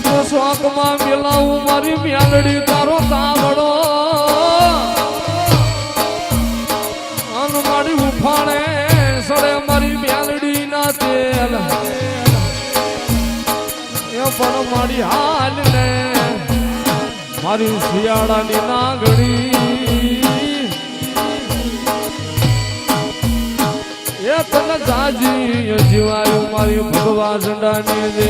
તો શોકમાં મિલાવું મારી મ્યાલડી તારો તાવડો અન મારી ઉફાણે સડે મારી મ્યાલડી ના તેલ એ પણ મારી હાલ ને મારી શિયાળાની નાગડી એ તને જાજી જીવાયું મારી ભગવા ઝંડાની દે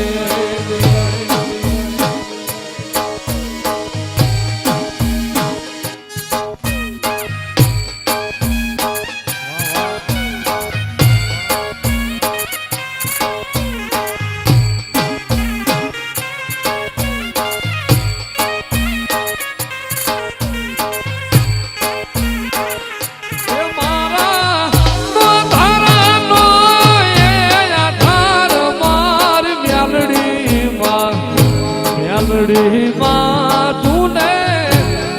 માં તુને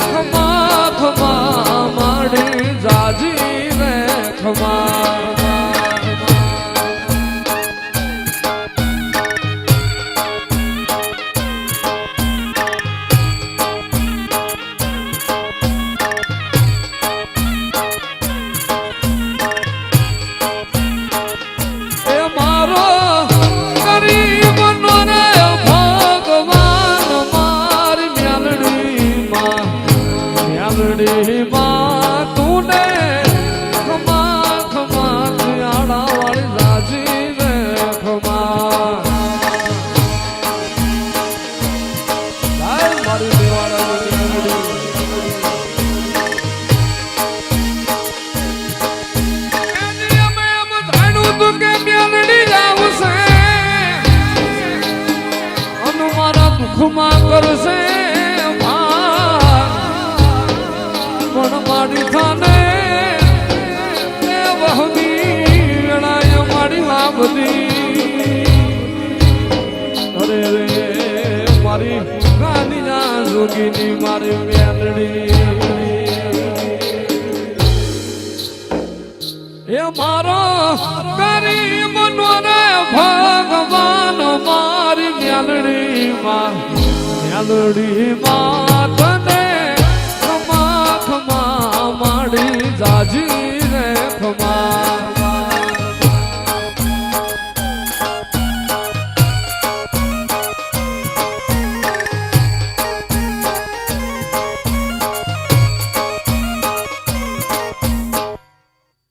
ખમા ખમા માડી જાજી રે ખમા એ મારો ગરીબ નો રે માં તુને ખમા ખમા શિયાળા વાળી રાજી રે ખમા મારી દેવાળા કે મ્યાલડી આવશે અનુ મારા દુઃખમાં કરશે મારી થાને વહમી વેળાય મારી લાભદી અરે રે મારી ગાની ના જોગીની મારી મ્યાલડી એ મારો ગરીબ નો રે ભગવાન મારી મ્યાલડી માં તને માડી જાજી